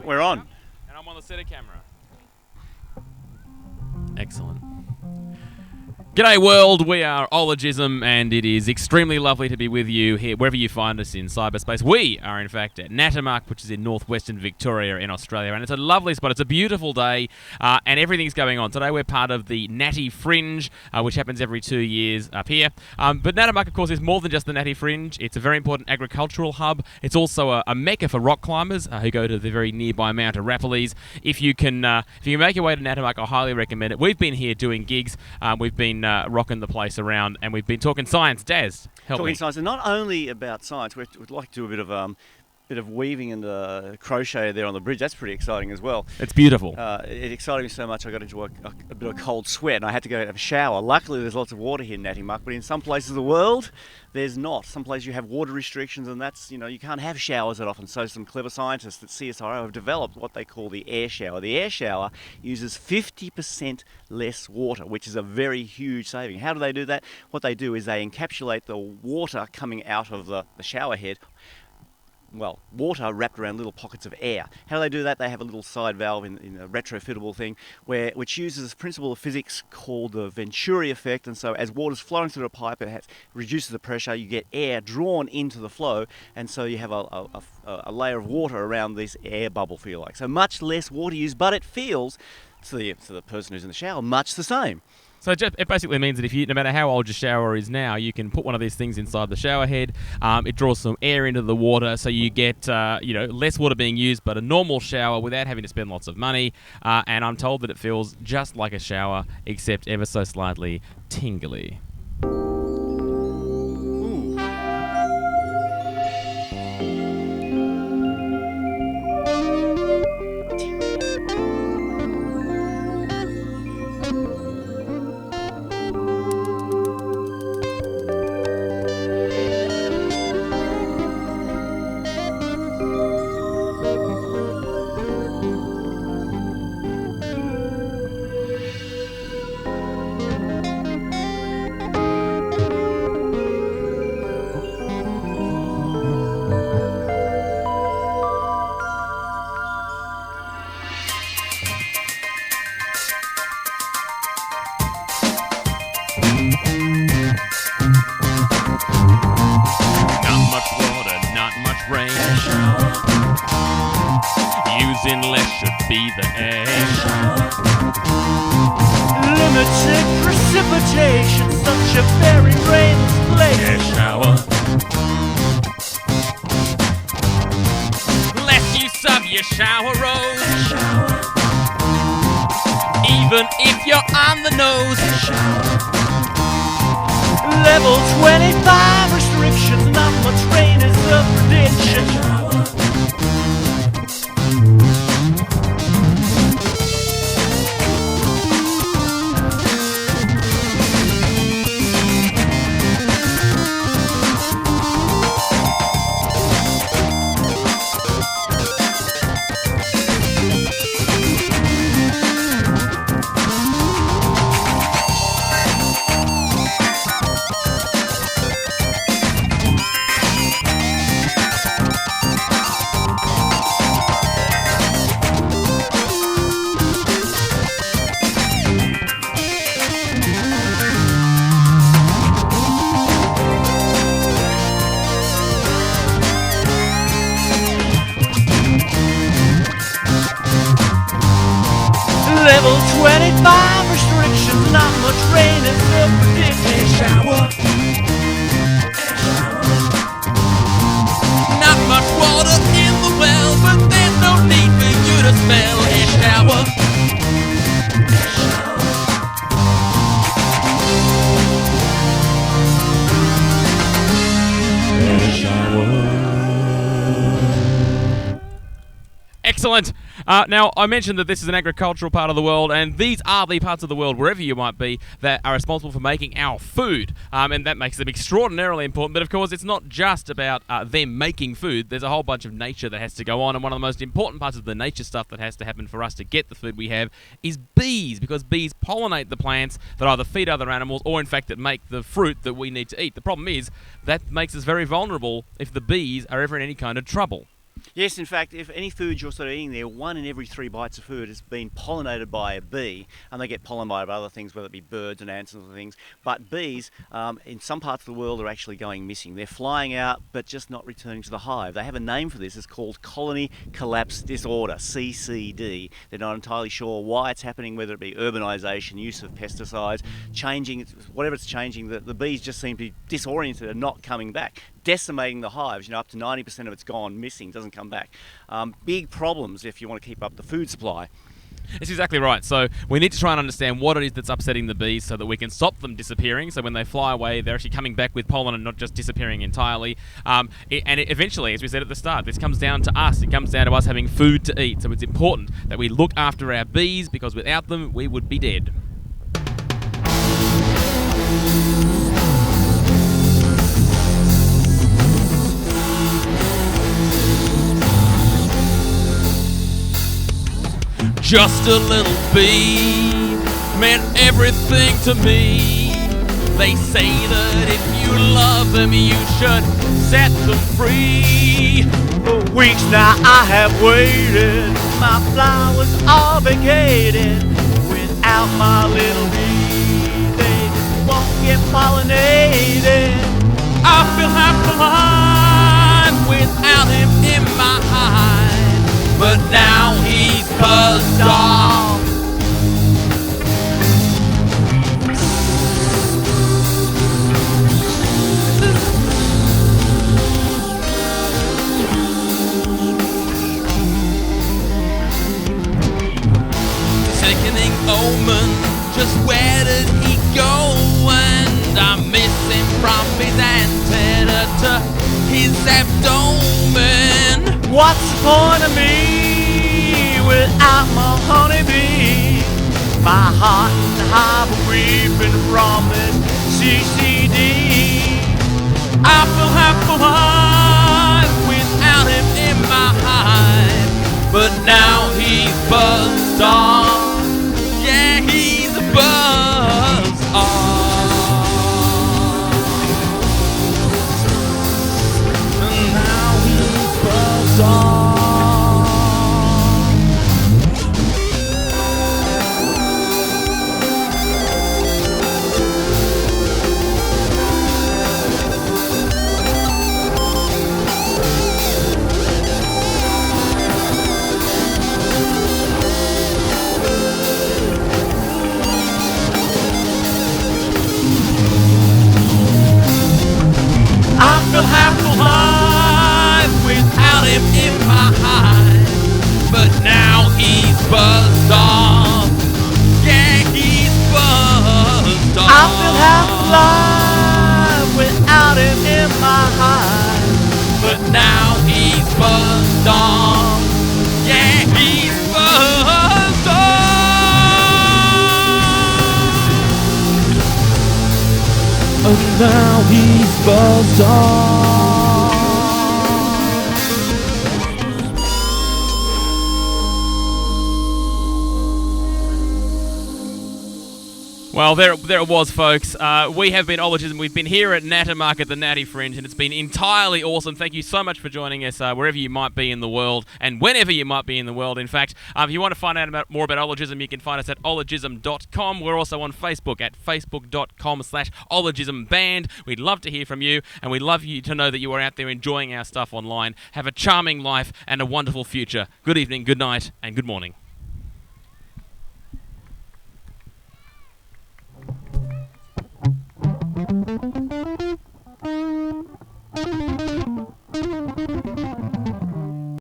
We're on. And I'm on the center camera. Excellent. G'day world, we are Ologism, and it is extremely lovely to be with you here, wherever you find us in cyberspace. We are in fact at Natimuk, which is in northwestern Victoria in Australia, and it's a lovely spot. It's a beautiful day, and everything's going on. Today we're part of the NatiFrinj, which happens every 2 years up here. But Natimuk, of course, is more than just the NatiFrinj. It's a very important agricultural hub. It's also a mecca for rock climbers who go to the very nearby Mount Arapiles. If you can make your way to Natimuk, I highly recommend it. We've been here doing gigs. We've been rocking the place around, and we've been talking science. Daz, help me. Talking science, and not only about science, we'd like to do a bit of weaving and crochet there on the bridge. That's pretty exciting as well. It's beautiful. It excited me so much I got into a bit of a cold sweat, and I had to go have a shower. Luckily, there's lots of water here in Natimuk, but in some places of the world, there's not. Some places you have water restrictions, and that's, you can't have showers that often. So some clever scientists at CSIRO have developed what they call the air shower. The air shower uses 50% less water, which is a very huge saving. How do they do that? What they do is they encapsulate the water coming out of the shower head. Well, water wrapped around little pockets of air. How do they do that? They have a little side valve in a retrofittable thing which uses a principle of physics called the Venturi effect, and so as water's flowing through the pipe, it reduces the pressure, you get air drawn into the flow, and so you have a layer of water around this air bubble, feel like. So much less water used, but it feels, to the person who's in the shower, much the same. So it basically means that no matter how old your shower is now, you can put one of these things inside the shower head. It draws some air into the water, so you get less water being used, but a normal shower without having to spend lots of money. And I'm told that it feels just like a shower, except ever so slightly tingly. Using less should be the aim. Limited precipitation, such a very rainless place. Air shower. Less use of your shower rose. Air shower. Even if you're on the nose. Air shower. Level 25 restrictions, not much rain is the prediction. Air shower. Level 25 restrictions, not much rain is the prediction. Air shower. Air shower. Not much water in the well, but there's no need for you to smell. Air shower. Air shower. Air shower. Excellent. Now, I mentioned that this is an agricultural part of the world, and these are the parts of the world, wherever you might be, that are responsible for making our food. And that makes them extraordinarily important. But of course, it's not just about them making food. There's a whole bunch of nature that has to go on, and one of the most important parts of the nature stuff that has to happen for us to get the food we have is bees, because bees pollinate the plants that either feed other animals or, in fact, that make the fruit that we need to eat. The problem is that makes us very vulnerable if the bees are ever in any kind of trouble. Yes, in fact, if any food you're sort of eating there, 1 in every 3 bites of food has been pollinated by a bee, and they get pollen by other things, whether it be birds and ants and other things. But bees, in some parts of the world, are actually going missing. They're flying out, but just not returning to the hive. They have a name for this. It's called Colony Collapse Disorder, CCD. They're not entirely sure why it's happening, whether it be urbanisation, use of pesticides, changing, whatever it's changing. The bees just seem to be disoriented and not coming back, decimating the hives. Up to 90% of it's gone missing, doesn't come back. Big problems if you want to keep up the food supply. That's exactly right. So we need to try and understand what it is that's upsetting the bees so that we can stop them disappearing. So when they fly away, they're actually coming back with pollen and not just disappearing entirely. Eventually, as we said at the start, this comes down to us. It comes down to us having food to eat. So it's important that we look after our bees, because without them, we would be dead. Just a little bee meant everything to me. They say that if you love them, you should set them free. For weeks now I have waited, my flowers are vacated. Without my little bee, they just won't get pollinated. I feel half alive without him in my hive, but now he's buzzed off. Sickening omen, just where did he go? And I miss him from his antenna to his abdomen. What's the point of me without my honeybee? My heart and hive are weeping from this CCD. I feel half alive without him in my hive, but now he's buzzed off. Yeah, he's buzzed off. And now he's buzzed off. I feel half alive without him in my hive, but now he's buzzed off. Yeah, he's buzzed off. I feel half alive without him in my hive, but now he's buzzed off. Yeah, he's buzzed off. And now he's buzzed off. Well, there it was, folks. We have been Ologism. We've been here at Natimuk at the NatiFrinj, and it's been entirely awesome. Thank you so much for joining us wherever you might be in the world, and whenever you might be in the world, in fact. If you want to find out more about Ologism, you can find us at ologism.com. We're also on Facebook at facebook.com/ologismband. We'd love to hear from you, and we'd love you to know that you are out there enjoying our stuff online. Have a charming life and a wonderful future. Good evening, good night, and good morning.